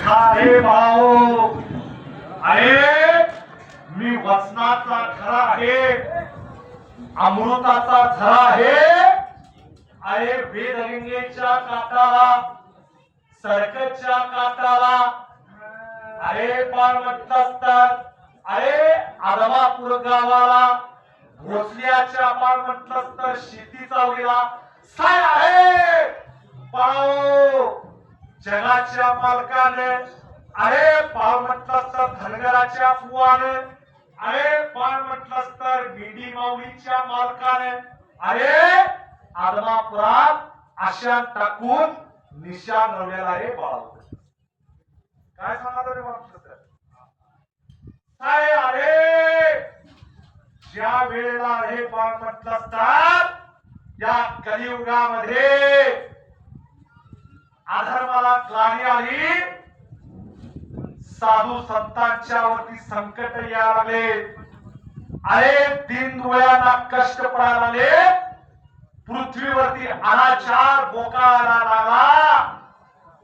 अरे भाऊ, अरे मी वचनाचा खरा आहे, अमृताचा झरा आहे. अरे वेदगंगेच्या काठाला, सरकतच्या काठाला, अरे पार म्हणत असतात. अरे आदमापूर गावाला, भोसल्याच्या पार म्हटलं तर शेतीचा वेळा साय आहे. पाव जगाच्या मालकाने, अरे पाव म्हटलं तर धनगराच्या पुवाने, अरे पाव म्हटलं तर मेंढी माऊलीच्या मालकाने, अरे आदमापुरात आशा टाकून निशाण रवलेला रे बाळ. काय सांगा रे म्हटलं काय. अरे ज्या वेळेला हे बाळ म्हटलं असतात, या कलियुगामध्ये अधर्माला ग्लानी आली, साधू संतांच्या वरती संकट यायला लागले. अरे दिन डोळ्यांना कष्ट पडायला लागले, पृथ्वीवरती अनाचार बोकायला लागला.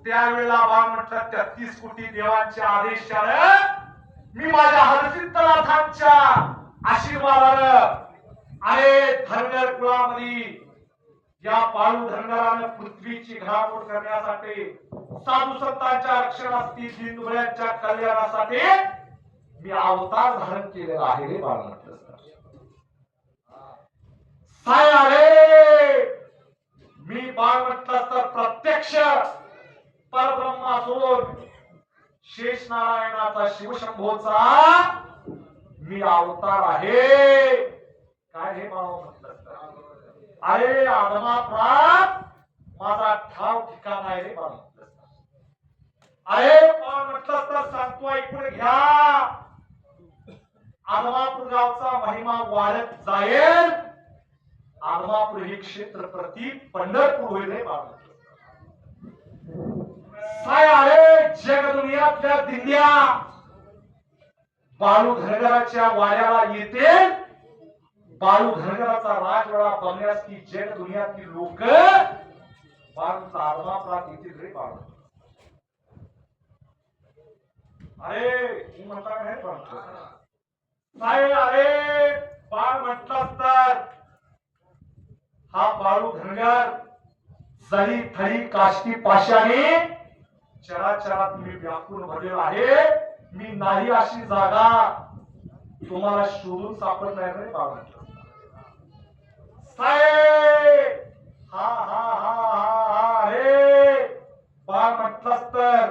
त्यावेळेला बाळ म्हटलं 33 कोटी देवांच्या आदेशाने मी माझ्या हरसिद्धनाथांच्या आशीर्वादानं अरे धनगर कुळामध्ये या बाळू धनगरानं पृथ्वीची घडामोड करण्यासाठी, साधू संतांच्या रक्षणासाठी, दिनदुबळ्यांच्या कल्याणासाठी मी अवतार धारण केलेला आहे रे बाळ म्हटलं. साय अरे मी बाळ म्हटलं तर प्रत्यक्ष परब्रह्मा सोडून शेष नारायणाचा शिवशंभोचा मी अवतार आहे. काय हे बाळ म्हटलं. अरे आदमापुरात माझा ठाव ठिकाण आहे रे बाळ. अरे बाळ म्हटलं तर सांगतो, ऐकून घ्या. आदमापूर गावचा महिमा वाढत जाईल. आदमापूर हे क्षेत्र प्रति पंढरपूर होईल रे बाळ. काय अरे जग दुनियातल्या दिंड्या बाळू धनगराच्या वाड्याला येते. बाळू धनगराचा राजवाडा बघण्यासाठी जग दुनियातली लोक बाळूचा आदमापुरात येतील रे बाळ. अरे तू म्हणता काय काय. अरे बाळ म्हटलं तर हा बाळू धनगर जरी थळी काष्टी पाशाने चराचरात मी व्यापून भरलेला आहे. मी नाही अशी जागा तुम्हाला शोधून सापडत नाही रे बाळ. हा हा हा हा रे बाळ म्हटलंस तर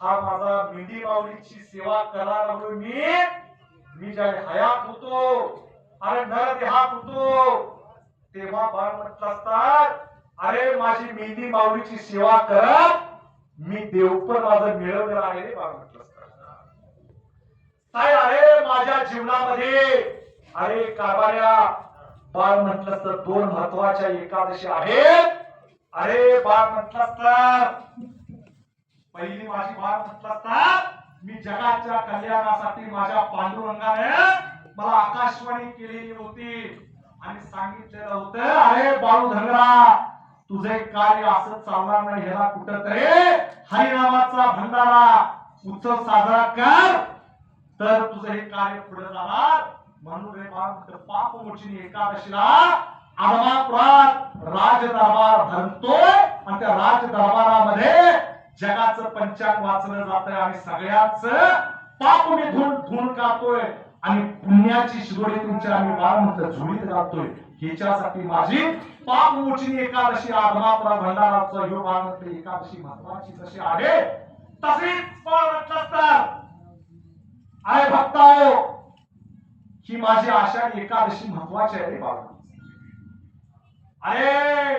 हा माझा मेंढी माऊलीची सेवा करणार मी ज्या हयात होतो, अरे नर देहात होतो, तेव्हा बाळ म्हटलंस तर अरे माझी मेंढी माऊलीची सेवा करत मी देवपण माझं मिळवलेलं आहे रे बाळ म्हटलंस तर. काय अरे माझ्या जीवनामध्ये अरे कारभार्या बाळ म्हटलं तर 2 महत्वाच्या एकादशी आहेत. अरे बाळ म्हटलं तर पहिली माझी बाळ म्हटलं तर मी जगाच्या कल्याणासाठी माझ्या पांडुरंगाने मला आकाशवाणी केलेली होती आणि सांगितलेलं होतं, अरे बाळू धनगरा तुझे कार्य असं चालणार नाही. ह्याला कुठं तरी हरिनामाचा भंडारा उत्सव साजरा कर तर तुझं हे कार्य पुढे जाणार. म्हणून रे बाळ पापमोचनी एकादशीला आदमापुरात राज दरबार भरतोय आणि त्या राज दरबारामध्ये जगाचं पंचांग वाचलं जातंय आणि सगळ्याच पाप मी धुवून काढतोय आणि पुण्याची शिदोरी तुमच्या आम्ही बाळ म्हणतो झुळीत घालतोय. ह्याच्यासाठी माझी पापमोचनी एकादशी आदमापुरात भंडाराचा ह्यो बाळ म्हणतो एकादशी महत्वाची जशी आहे तशीच बाळ म्हटलं तर अरे भक्ताओ ही माझी आषाढ एकादशी महत्वाची आहे रे बाळ. अरे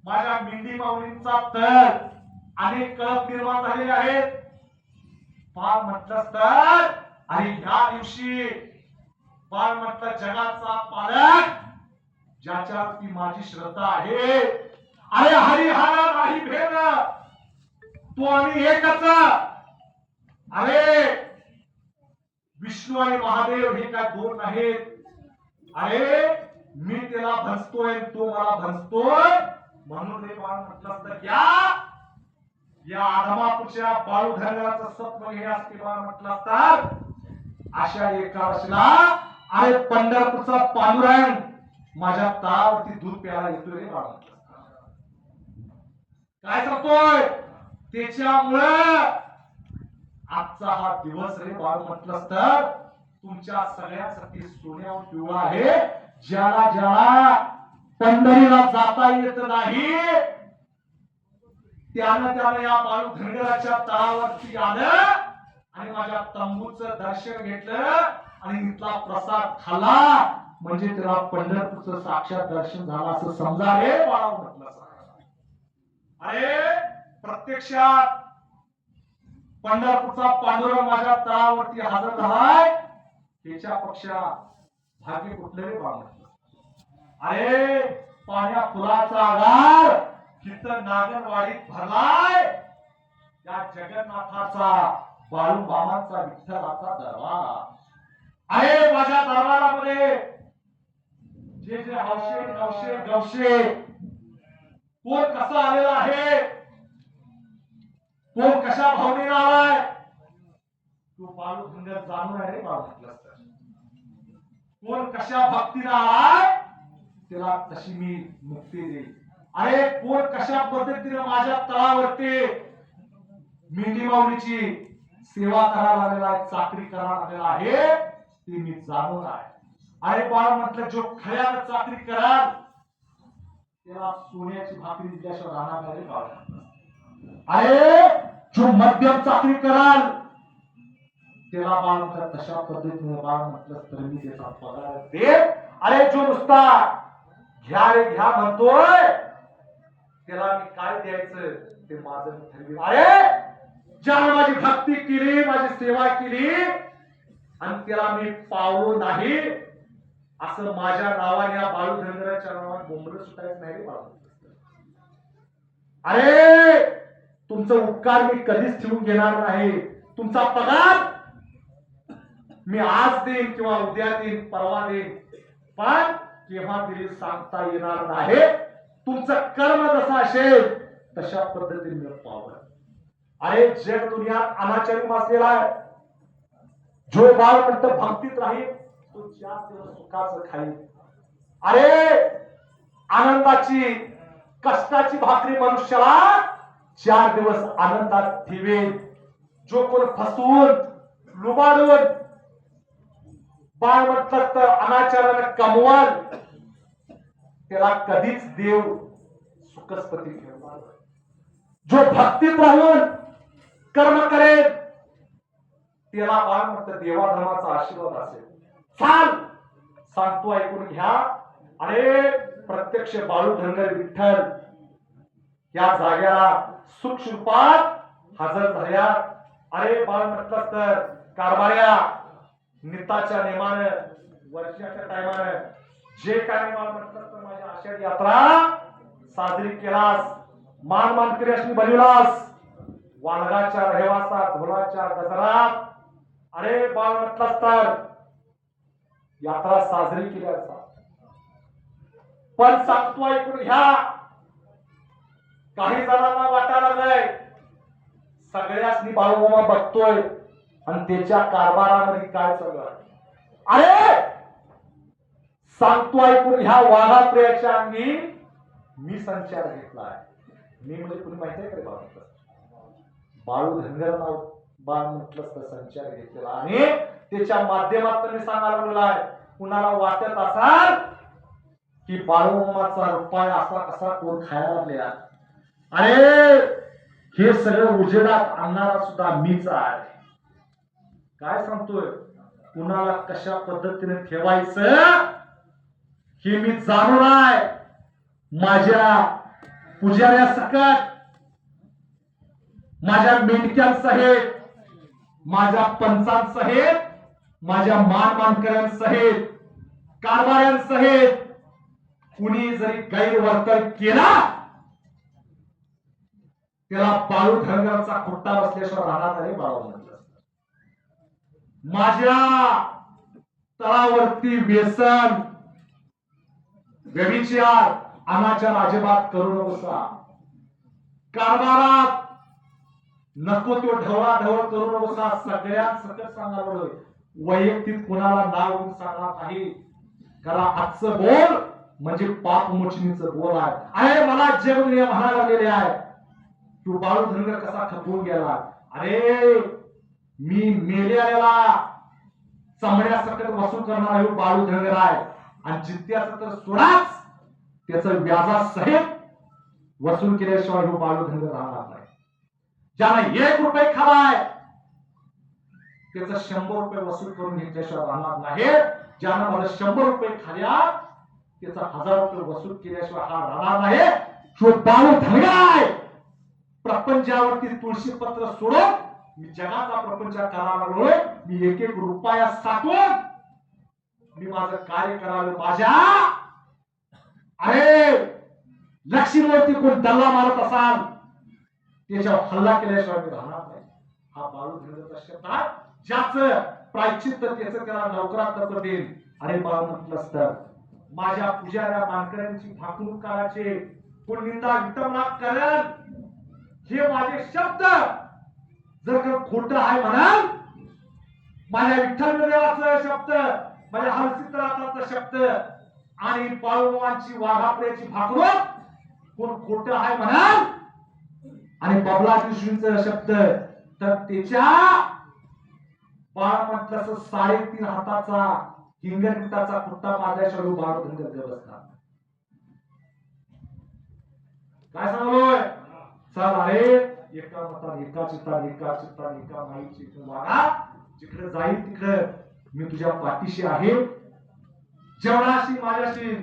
माझ्या मेंढी माऊलींचा तर अनेक कळप निर्माण झालेले आहेत. बाळ म्हटलं तर अरे ह्या दिवशी बाळ म्हटलं जगाचा पालक ज्याच्यावरती माझी श्रद्धा आहे. अरे हरिहरा नाही भेद तो आम्ही एकच. अरे विष्णू आणि महादेव हे काय 2 नाहीत. अरे मी त्याला भजतोय तो मला भजतोय. म्हणून हे बाळ म्हटलं तर या या आदमापूरच्या बाळू धनगराचं सत्व घेण्यास किंवा म्हटलं तर अशा एकादशीला अरे पंढरपूरचा पांडुरंग माझ्या तळावरती दूध प्यायला येतोय रे बाळा. काय सांगतोय त्याच्यामुळे आजचा हा दिवस रे बाळ म्हटलं तर तुमच्या सगळ्यांसाठी सोन्यावर पिवळा आहे. ज्याला ज्याला पंढरीला जाता येत नाही त्यानं या बाळू धनगराच्या तळावरती आलं आणि माझ्या तंबूचं दर्शन घेतलं आणि इथला प्रसाद खाल्ला म्हणजे त्याला पंढरपूरचं साक्षात दर्शन झालं असं समजा रे बाळा म्हटलं. अरे प्रत्यक्षात पंढरपूरचा पांडुरंग माझ्या तळावरती हजर झालाय त्याच्यापेक्षा भाग्य कुठलं रे बाळा. अरे पाण्या फुलाचा आगार तिथं नागरवाडीत भरलाय या जगन्नाथाचा बाळूमामांचा विठ्ठलाचा दरबार. अरे माझ्या दरबारामध्ये जे जे हौशे नवशे गवशे कोण कसा आलेला आहे कोण कशा भावनेला आलाय तो बाळू धनगर जाणून आहे रे बाळू म्हटलं. कोण कशा भक्तीला आलाय त्याला तशी मी मुक्ती देईल. अरे कोण कशा पद्धतीने माझ्या तळावरती मेंढी माऊलीची सेवा करायला आलेला आहे चाकरी करायला आलेला आहे ते मी जाणून आहे. अरे बाळा म्हटलं जो खऱ्यानं चाकरी कराल त्याला सोन्याची भाकरी दिल्याशिवाय राहणार नाही बाळा. अरे जो मध्यम चाकरी कराल त्याला बाळ म्हटलं तशा पद्धतीने बाळ म्हटलं तर मी त्याचा पगार दे. अरे जो नुसता घ्या रे घ्या म्हणतोय त्याला मी काय द्यायचं ते माझं मी ठरवेल. अरे ज्याने माझी भक्ती केली माझी सेवा केली आणि त्याला मी पावलो नाही असं माझ्या नावाने या बाळू धनगराच्या नावाने बोंबलं सुटायचं नाही रे बाळा. अरे तुमचं उपकार मी कधीच ठेवून घेणार नाही. तुमचा पगार मी आज देईन किंवा उद्या देईन परवा देईन पण केव्हा देईल सांगता येणार नाही. तुमचं कर्म जसं असेल तशा पद्धतीने मी पावलं. अरे जग दुनियात अनाचारी मासलेला आहे. जो बाळ म्हणतं भक्तीत राहील तो 4 दिवस सुखाचं खाईल. अरे आनंदाची कष्टाची भाकरी मनुष्याला 4 दिवस आनंदात ठेवेल. जो कोण फसवून लुबाडून बाळ म्हटलं तर अनाचारानं कमवाल त्याला कधीच देव सुखस्पती ठेवणार. जो भक्तीत राहून कर्म करेल त्याला बाळ म्हटलं देवाधर्माचा आशीर्वाद असेल. चाल सांगतो ऐकून घ्या. अरे प्रत्यक्ष बाळू धनगर विठ्ठल या जाग्याला सूक्ष्म रूपात हजर झाल्यात. अरे बाळ म्हटलं तर कारभार्या निताच्या नेमानं वर्षाच्या टायमानं जे काय बाळ म्हटलं तर माझ्या आषाढी यात्रा साजरी केलास मान मानकऱ्याशी बनविलास वानगाच्या रहिवासात ढोलाच्या गजरात. अरे बाळ म्हटलं तर यात्रा साजरी केली पण सांगतो ऐकून घ्या. काही जणांना वाटायला नाही सगळ्यासनी बाळूमामा बघतोय आणि त्याच्या कारभारामध्ये काय चालू आहे. अरे सांगतो ऐकून ह्या वाघाप्रियाच्या अंगी मी संचार घेतला आहे. मी म्हणजे तुम्ही माहिती आहे का बाळू धनगर नाव बाळ म्हटलं तर संचार घेतलेला आणि त्याच्या माध्यमातून मी सांगायला लागलो आहे. कुणाला वाटत असाल की बाळूमामाचा रुपया असा कसा कोण खायला लागला. अरे हे सगळं उजेडात आणणारा सुद्धा मीच आहे. काय सांगतोय कुणाला कशा पद्धतीने ठेवायचं हे मी जाणून आहे. माझ्या पुजाऱ्यासकट माझ्या मेंढक्यांसहित माझ्या पंचांसहित माझ्या मानमानकरांसहित कारभाऱ्यांसहित कुणी जरी गैरवर्तन केला त्याला बाळू धनगराचा खुट्टा बसल्याशिवाय राहणार नाही. बाळू म्हटलं माझ्या तळावरती व्यसन व्यभिचार अनाचार अजिबात करू नकोसा. कारभारात नको तो ढवळा ढवळ करू नकोसा. सगळ्या सकट सांगावं, वैयक्तिक कुणाला नाव घेऊन सांगणार नाही. कारण आजचं बोल म्हणजे पाप मोचणीचं बोल आहे. अरे मला जगदुनिया म्हणायला लागलेले आहे, तू बाळू धनगर कसा खपवून गेला. अरे मी मेलेल्याला चमड्या सकट वसूल करणारा ह्यो बाळू धनगर आहे. आणि जित्याचं तर सोडाच, त्याचं व्याजासहित वसूल केल्याशिवाय ह्यो बाळू धनगर राहणार नाही. ज्याला 1 रुपये खालाय त्याचं 100 रुपये वसूल करून घेतल्याशिवाय राहणार नाही. ज्यानं मला 100 रुपये खाल्या त्याचा 1000 रुपये वसूल केल्याशिवाय हा राहणार नाही. जो बाळू धनगर आहे, प्रपंचावरती तुळशी पत्र सोडून मी जगाचा प्रपंच करायला लागलोय. मी 1-1 रुपया साठवून मी माझं कार्य करावं. माझ्या अरे लक्ष्मीवरती कोण दल्ला मारत असाल त्याच्यावर हल्ला केल्याशिवाय मी राहणार नाही. हा बाळू धनगरचा शब्द आहे, ज्याचं प्रायश्चित्त त्याचं त्याला लवकरात लवकर देईल. अरे बाळू म्हटलंस तर माझ्या पुजाऱ्या मानकऱ्यांची भाकणूक करायचे, कोण निंदा विटंबना करेल, हे माझे शब्द जर का खोटं आहे म्हणाल, माझ्या विठ्ठल देवाचा शब्द, माझ्या हरसिद्धनाथाचा शब्द आणि बाळूमामांची वाघापड्याची भाकणूक कोण खोटं आहे म्हणाल आणि बबला कृष्णीचा शब्द, तर त्याच्या बाळ म्हटलं 3.5 हाताचा हिंगणपिठाचा कुट्टा मारल्याशिवाय बाळ धनगर बसतात. काय सांगलोय चल. अरे एका मतान एका चित्तान एका माईची वागा, जिकडे जाईल तिकडे मी तुझ्या पाठीशी आहे. जेवढाशी माझ्याशी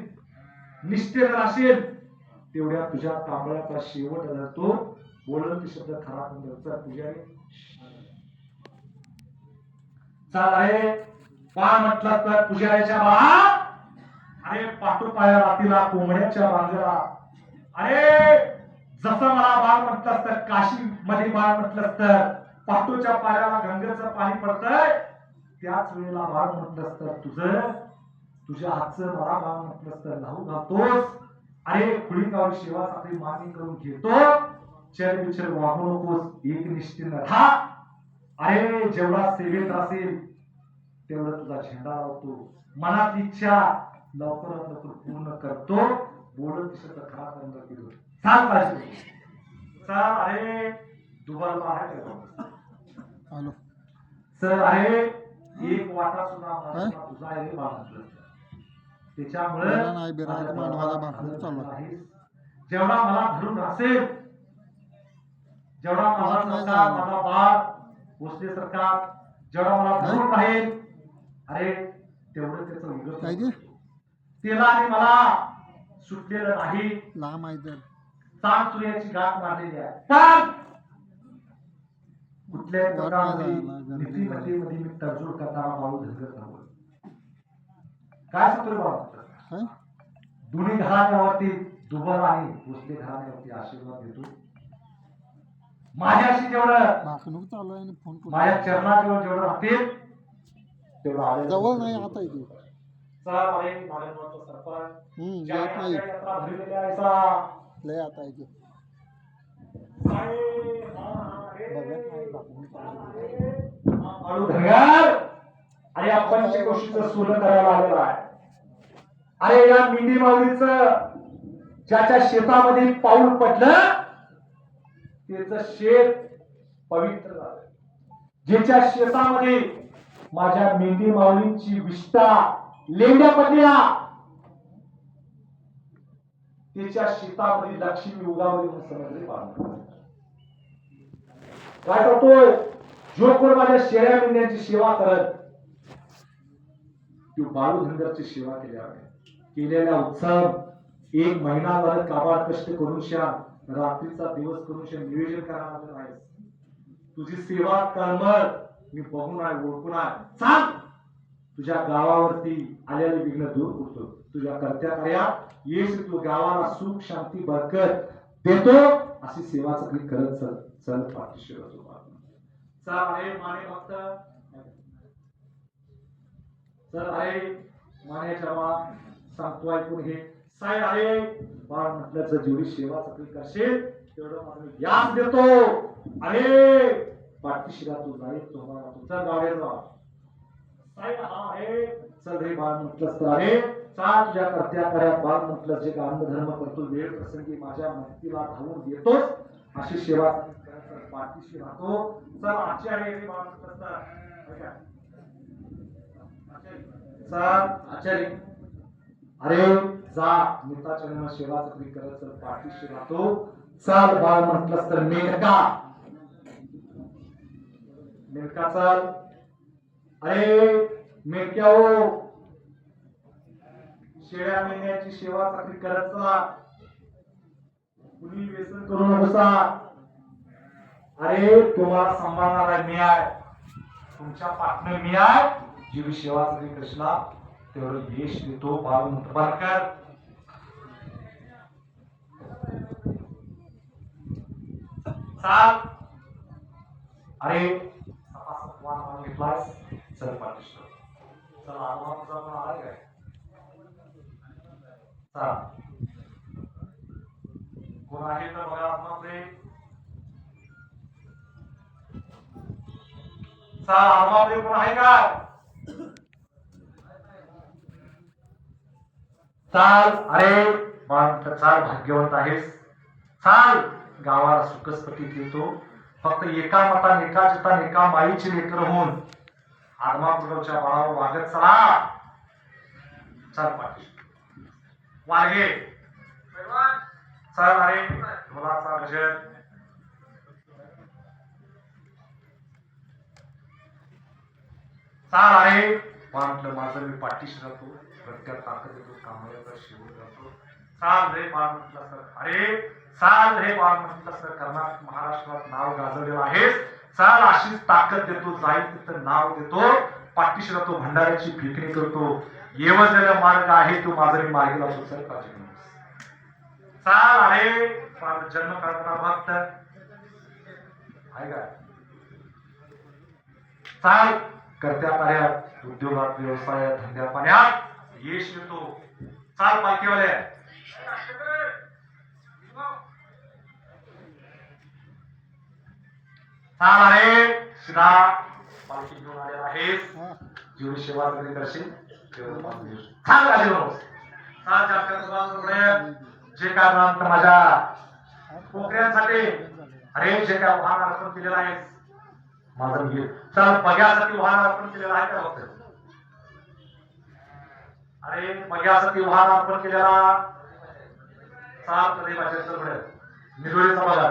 निष्ठेन राशील तेवढ्या तुझ्या कांबळ्याचा शेवट धरतो. बोलून ती शब्द खरा चल पुजारी चल. अरे काय म्हटलं तर पुजाऱ्याच्या बाळा, अरे पाठोपाया रात्रीला कोंबड्याच्या बांगला, अरे जसं मला बाळ म्हटलंस तर काशी मध्ये बाळ म्हटलंस तर पाटोच्या पायाला गंगेचं पाणी पडतंय, त्याच वेळेला बाळ म्हटलंस तर तुझ्या हातचं मला बाळ म्हटलंस तर लावू घालतोस. अरे खुळीकावर शिवा साखळी मागणी करून घेतो. चल विचार वागू नकोस, एक निष्ठेनं राहा. अरे जेवढा सेवेत असेल तेवढं तुझा झेंडा लावतो. मनात इच्छा लवकरात लवकर पूर्ण करतो. बोलत शब्द खरा करून केलं सांग पाहिजे सर. अरे दुबार आहे हॅलो सर. अरे एक वाटा सुद्धा तुझा आहे बाळ, त्याच्यामुळे जेवढा मला धरून असेल, जेवढा मला सरकार माझा बाळ भोसले सरकार जेवढा मला धरून राहील, अरे तेवढं त्याचं उगत त्याला आणि मला सुटलेलं नाही. लांब आहे तर चांद सूर्याची गाठ मारलेली आहे. पण कुठल्याही प्रकारे नीतिमत्तेमध्ये मी तडजोड करताना बाळू धनगर नव्हतो. काय सांगतोय बाळू, दोन्ही घराण्यावरती दुबार आणि भोसले घराण्यावरती आशीर्वाद देतो. माझ्याशी जेवढं चालू आहे फोन माझ्या चरणाजवळ जेवढं राहतील तेवढं जवळ नाही आता इथे सर. अरे नारायणगावचा सरपंच यात्रा भरलेल्या आहे सा लय आता इथे बाळू धनगर आणि आपण गोष्टीचं सोनं करायला आलेलं आहे. अरे या मिंडी माऊलीचं ज्याच्या शेतामध्ये पाऊल पडलं त्याचं शेत पवित्र झालं. ज्याच्या शेतामध्ये माझ्या मेंढी माऊलींची विष्ठा लेंड्या पडल्या त्याच्या शेतामध्ये लक्ष्मी उगावली म्हणून समजले. काय करतोय, जो कोण माझ्या शेळ्या मेंढ्यांची सेवा करत तो बाळू धनगरची सेवा केलेल्या उत्सव 1 महिना झाला काबाड कष्ट करून शान रात्रीचा दिवस करून शान नियोजन करायला नाही. तुझी सेवा कर्मळ मी बघून आहे, ओळखून आहे. सांग तुझ्या गावावरती आलेले विघ्न दूर करतो. तुझ्या कर्त्या कार्यात यश तू गावाला सुख शांती बरकत देतो. अशी सेवा सगळी करत चल चल पाठीशी असो. चल अरे माने भक्त चल अरे मानेच्या बा सांगतो ऐकून घे. साई अरे बाळ म्हटल्याचं जेवढी सेवा सगळी करशील तेवढं माझं ज्ञान देतो. अरे पाठीशी तू जाईल तुम्हाला तुझा गावे जा साई हा आहे. चल रे बाळ म्हटलंस तर अरे चाल तुझ्या कर्त्या कार्यात बाळ म्हटलं जे का धर्म करतो वेळ प्रसंगी माझ्या मदतीला धावून येतोस अशी सेवा पाठीशी राहतो. चल आचार्य रे बाळ म्हटलंस तर चल आचार्य अरे जा नेताचरण सेवा चक्री करत चल पाठीशी राहतो. चल बाळ म्हटलंस तर मेनका मेनका चल. अरे मेनक्या हो शेळ्या मेंढ्याची सेवा चाकरी करत चला. कुणी व्यसन करू नकोसा. अरे तुम्हाला सांभाळणारा मी आहे. तुमच्या पार्टनर मी आहे. जीव सेवा चाकरी करशिला तेवढं यश देतो. बाळ मुतबारकर चाल. अरे सपासप घेतलास चल पाठीशी चल. आत्मा तुझा पण आलाय काय चला. कोण आहे तर बघा आत्माकडे. चला आत्माकडे कोण आहे का चाल. अरे बाळ चाल भाग्यवंत आहेस. चाल गावाला सुखस्पटीत येतो. फक्त एका मता एका चिता एका माईची लेकर होऊन आदमापूरच्या बाळावर वागत चला. चल पाठी वागे चल. अरे मुलाचा गजर चाल. अरे म्हटलं माझं मी पाठीशी राहतो. प्रत्येक ताकद येतो कामाला शिवून राहतो. चाल रे बाळ म्हटलं सर. अरे चाल रे बाळ म्हटलं सर. कर्नाटक महाराष्ट्रात नाव गाजवलेलं आहेस. चाल अशीच ताकद देतो. जाईल तिथं नाव देतो. पाठीशी राहतो. भंडाऱ्याची फिकणी करतो. येवजलेला मार्ग आहे तो माझा मी मार्गी लावतो. सर पाठी चाल. अरे जन्म करताना भक्त आहे का चाल. करत्या कार्यात उद्योगात व्यवसायात धंद्या पाण्यात यश येतो. चाल पालखीवाले चाल. अरे सीधा पालखी घेऊन आलेला आहेस. जेवढी सेवा कधी करशील तेवढं चाल. चाल जे काय माझ्या पोकऱ्यांसाठी अरे जे काय वाहन अर्पण केलेलं आहे माझं घे. चल बघ्यासाठी वाहन अर्पण केलेलं आहे का फक्त. अरे बघ्यासाठी वाहन अर्पण केलेला चाल प्रदेशाच्या चौकडे निरोळीचा बघा.